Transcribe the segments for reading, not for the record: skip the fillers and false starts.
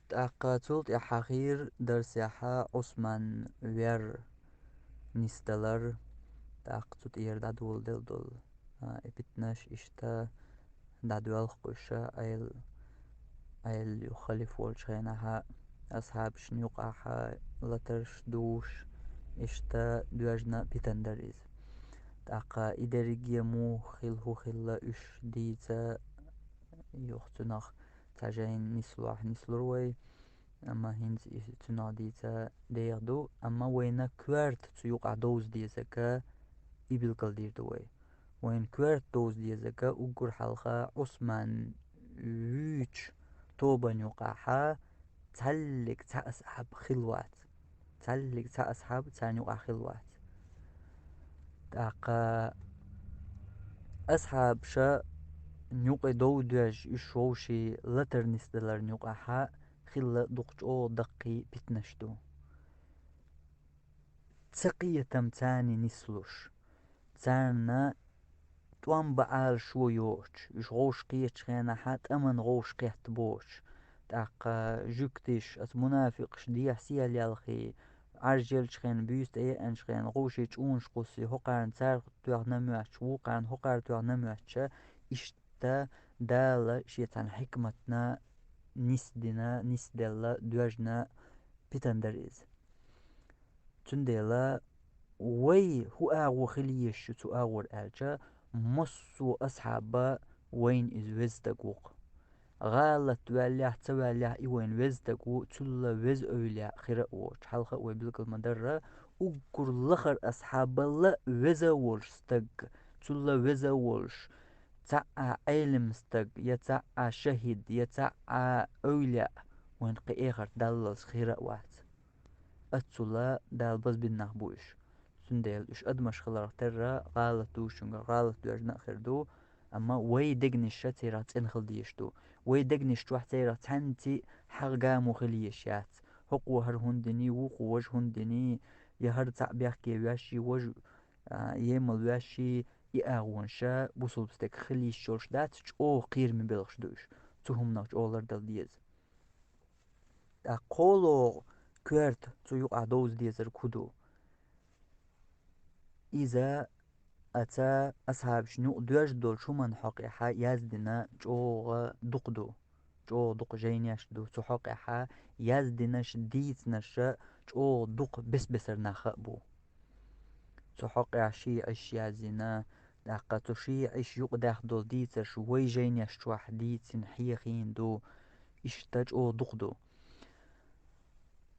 تأقاتل يحاخير درس يحا عثمان وير نستلر تأقتت إير دادول دل إبتناش إشتا دادوال قشا أيل يخلف والشينها أصحاب شنيوقعها لترش دوش إشتا دواجنا بتندريز تأقا إدريجي مو خلهو خلا إش ديتا يوختناخ تاجين نسلوح نسلروي أما هنز تناديتا ديردو أما وين كوارت تيوقع دوز ديزكا إبلقل دير دوي وين كوارت دوز ديزكا أقر حلقة عثمان ويتش توبان يوقعها تهلك تأسحب خلوات تهلك تأسحب تاني يوقع خلوات تاقا أصحاب شا نيوقع دو دواج إشوشي لتر نسدلر نيوقعها خلا دقجو دقي بتنشتو تسقية تمتاني نسلوش تانا توان بعال شو يوش إش غوش قيتش خينا حات أمن غوش قيت بوش تاقا جوكتش أت منافقش ديح سيال يالخي عرجل شخين بيست اي ان شخين غوشي اونش قوسي هقارن تار توغ نموش وقارن هقار توغ نموش إشتا دالا شيطان حكمتنا نسدنا نسدلا دواجنا بتندريز تندلا وي هو أغو خليش تو أغور ألجا مصو أصحابا وين إز وزدقوق غالت والله توالله إيوين وزدقو تلا وز أولياء خير أوش حلقة ويبلغ المدرة أقر لخر أصحابا لا وزا ولش ستق تلا وزا ولش تاع علم ستق يتاع شهيد يتاع أولياء وين قيخر دالس خير أوات أتسلا دال بس بالنخبوش سندل إش أدمش خلار ترى غالت دوشنغ غالت دوجنا خردو أما وي دقنش تيرا تنخل ديشتو وي دقنش توح تيرا تنتي حرقا مخليشات هقو هر هندني وقو وج هندني يهر تعبيح كي واشي وج يمل واشي يأغونشا بوصل بستك خليش شورش دات او قير من بلغش دوش تهم ناش اولر دل ديز قولو كورت تيوق عدوز ديزر كودو إذا أتا أصحاب شنو دواج دول شو من حقيحة يزدنا جوغ دقدو جو دق جينيش دو تو حقيحة يزدنا شديت نشا جو دق بس نخبو تو حقيح شي عش يزدنا دقا تو شي عش يوق داخ دول ديتر شوي جينيش شواح ديتن حيخين دو إشتاج أو دقدو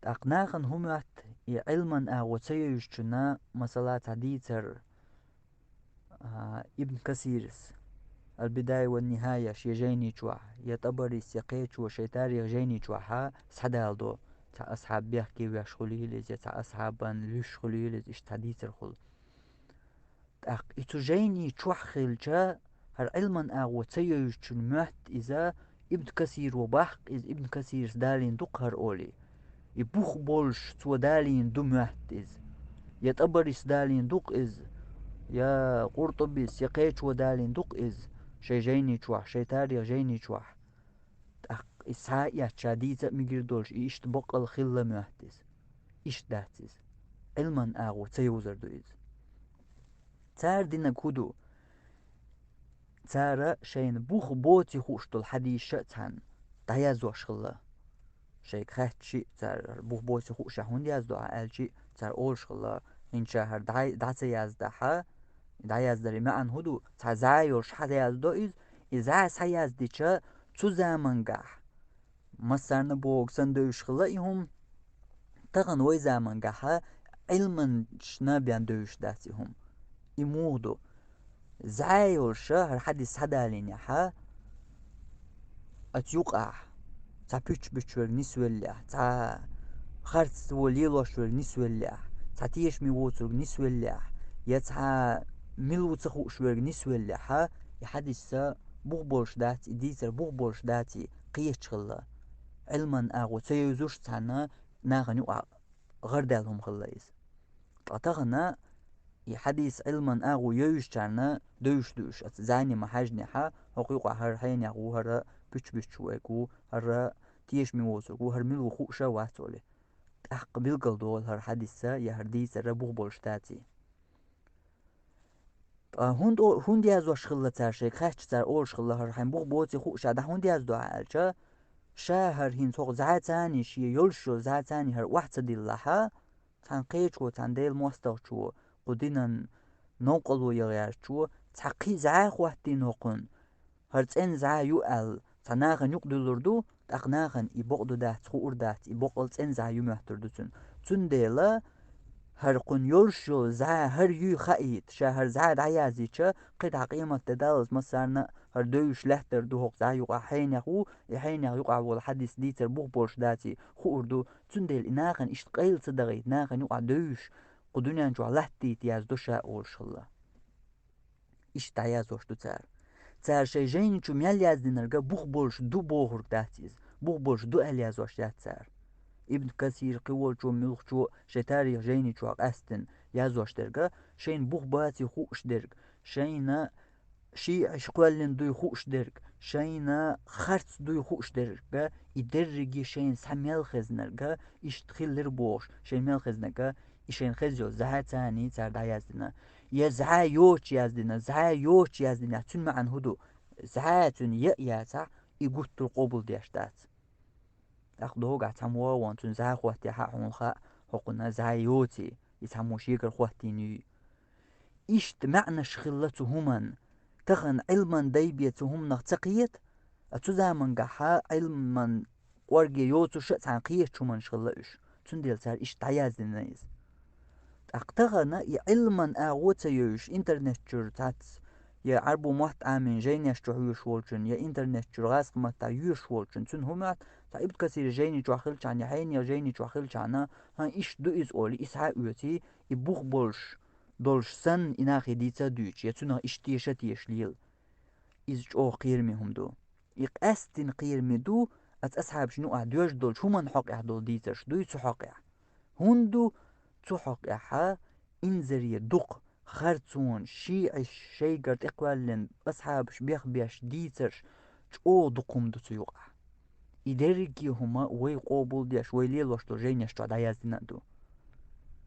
أقناغن همت علما أغوتيجنا مثلا ديتر ابن كثيرس البداية والنهاية شيجيني شوح يتبري سيقيت وشيتاري جيني شوحا سحدالدو تا أصحاب بيحكي ويشغلي لزي تا أصحابان ليشغلي لز إشتاديتر خل أق إتو جيني شوح خلجا هر علما أغوتيجن مهت إذا ابن كثير وبحق إذ ابن كثير دالين دقهر أولي يبوخ بولش تو دالين دو مهت إذ يتبري دالين دق إذ يا قرطبي سيقيت ودالين دق إز شي جيني شوح شي تاريخ جيني شوح إسحاق يا تشاديزة ميجردولش إيش تبقى الخلة مهتز إيش داتز علما آغو تيوزر دو إز تار دينا كودو تارا شين بوخ بوتي خوشتو الحديث شأتان تايزو شخلا شي كخاتشي تار بوخ بوتي خوش هون يازدو عالجي تار أول شخلا إن شهر داتي يازدها دا yazdari معن هدو تزايوش حدا يزدو إذا سيزديشا تو زمانگاه مثلا بوغ سندوش خلايهم تغن وي زمانگاه علما شنا بيان دوش داتيهم يمودو زايوش هر حديث حدا لينيها أتيوقع تا بيش نسوليه تا خرط وليلوش نسوليه تا تيش ميوتر نسوليه يتا ملو تخو شوير نسوليه ها يحدث بوغبولش داتي ديتر بوغبولش داتي قيش خلا علما أغو تيوزوش تانا ناغن يوقع غردالهم خلايز أتغنى يحدث علما أغو يوش تانا دوش زاني ما حاجني ها هو يوقع هر حين يغو هر بيش ويكو هر تيش ميوسر وهرميل وخوشة واسولي أحق بالقل دول هر حديثة يا هرديسة ربوغ بولشتاتي هون ديازو شخلة تاشيك خاش تار أول شخلة هر حين بوغ بوتي خوشة ده هون دياز دو عالجا شاهر هين توق زعاتاني شي يلشو زعاتاني هر واحدة دي اللحا تان قيچو تان ديل موستوچو قدينا نوقلو يغيرچو تحقي زعاخ وحدي نوقن هرتين زعا يؤل تناغن يقدلردو تقناغن يبقدو دات تخور دات يبقل تين زعا يمهتردوتن تون ديلا هرقن يلشو زعا هر يو خايت شهر زعا دعيازيچا قد قيمة تدالز مسارنا هر دوش لحتر دو هق زعا يقع حين يقو يحين يقع والحديث ديتر بوغ بولش داتي خوردو تون ديل إناغن اشتقيل صدغيت ناغن يقع دوش قدونيان جو لحتي تياز دوشا أولش الله إش دعيازوش دو تار تار شي جيني چو ميال يازدينرغا بوغ بولش دو بوغر داتيز بوغ بولش دو أليازوش دات تار ابن كثير قول جو ملخ جو شي تاريخ جيني جو أستن يازوش درغا شين بوغ باتي خوش درغ شينا شي عشقوالين دو خوش درغ شينا خرط دو خوش درغا يدرغي شين سميل خزنرغا اشتخيل لربوش شين ميل خزنرغا إشين خزيو زها تاني تار دا يازدنا يا زها يوش يازدنا زها يوش يازدنا تون معن هدو زها تون يأياتا يقوت القبول ديشتات أخدوه قاعد تموا وانتون زها خواتي حقون خا حقنا زها يوتي يتمو شيكر خواتي ني إشت معنى شخلتهما تخن علما ديبيتهم نغتقيت أتزامن قحا علما ورقي يوتو شأت عن قيت شو من شغلش تون ديل تار إشت عيازدنا نيز أقتغنا علما أغوتا يوش إنترنت جرتات يا عربو محت آمن جيني أشتوحيوش والجن يا إنترنت جرغاز قمتا يوش والجن تون همات تعيبت كثير جيني جوخلش عن يحين يا جيني جوخلش عنا ها إيش دو إز أولي إسعى أوتي يبوغ بولش دولش سن إناخي ديتا دوش يتونا إش تيشا تيش ليل إز جو قيرمي هم دو يقاستن قيرمي دو أصحاب شنو أعدوش دول شو من حقع دول ديتاش دو يتو حقع هندو تحق إحا إنزري دق خرطون شيعش شيقرت إقوالن أصحابش بيخ ديترش جو دقوم دو تيوقع إدريكي هما وي قوبول ديش وي ليلوش دو جينيش تو دايازدنا دو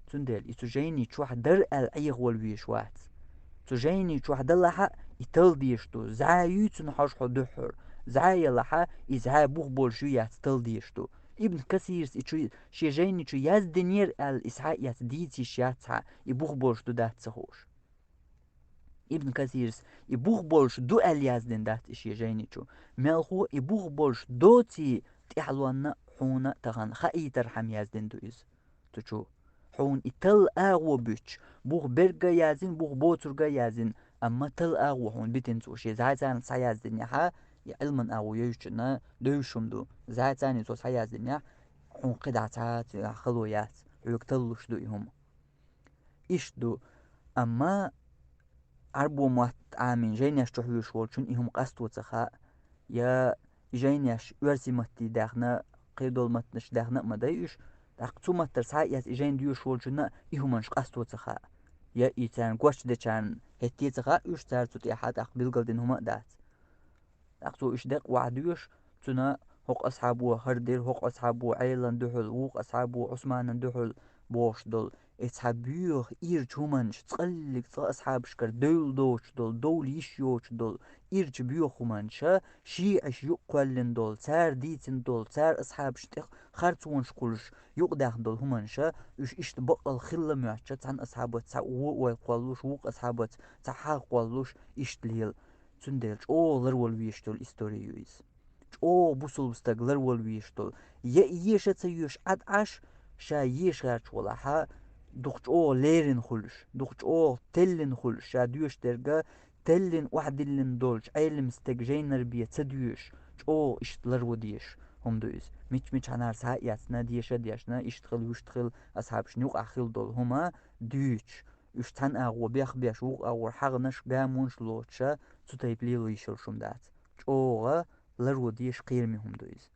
تندل إتو جيني تشوح در الأيغ والويش وات تو جيني تشوح دلحا إتل ديش دو زعايو تنحوش حو دحر زعايا لحا إزعا بوغ بولشويات تل ديش دو ابن كثير شي جيني شو ياز دنير الإسحاق يات ديتي شياتها يبوغ بولش دو دات سخوش ابن كثير يبوغ بولش دو الياز دين دات شي جيني شو ملخو يبوغ بولش دوتي تحلوانا حونا تغن خاي ترحم ياز دين دو إز تشو حون إتل آغو بيش بوغ برغا يازين بوغ بوترغا يازين أما تل آغو حون بيتنسو شي زايزان ساياز دين يحا علما أغو يوشنا دوشم دو زايزاني تو ساياز دين يحا حون قدعتات خلويات يقتلوش دو هم إيش دو أما عربو موات عامين جينيش تحيوش والشون إهم قصدو تخاء يا جينيش ورسي متي داخنا قيدول متنش داخنا مدايش داقتو متر سايات إجين ديوش والشون إهمانش قصدو تخاء يا إيتان قوش ديشان هتي تخاء يوش تارتو تيحات أق بلغل دين هما دات داقتو إش داق وعديوش تنا هق أصحابو هردير هق أصحابو عيلان دحل وق أصحابو عثمان دحل بوش دول أصحابيوخ إيرج همانش تقلق تقل أصحاب شكر دول دوش دول دول يشيوش دول إيرج بيوخ همانشا شيعش يقوالن دول تار ديتن دول تار أصحاب شتق خارتونش قلش يقداخ دول همانشا إش إشت بقل خلا معشا تان أصحابات تا وقوالوش وق أصحابات تا حاق قوالوش إشت ليل تندلش أو لرول ويشتول إستوريويز أو بوصل بستقلر والويشتول يشة تيوش عد عش شا يشغارش ولا ها دوخش أو ليرن خلش دوخش أو تلن خلش شا ديوش درجة تلن وحدلن دولش عيلم استقجينر بيه تديوش أو إشتلر وديش هم دويز ميش هنار ساياتنا ديشة ديشنا إشتغل ويشتغل أصحاب شنوق أخيل دول هما ديوش يشتن أغو بيخ بيشوق أغو حغنش قامونش لوتشا تتايب ليلو يشل شمدات أوغا لرو ديش قيرمي هم دويز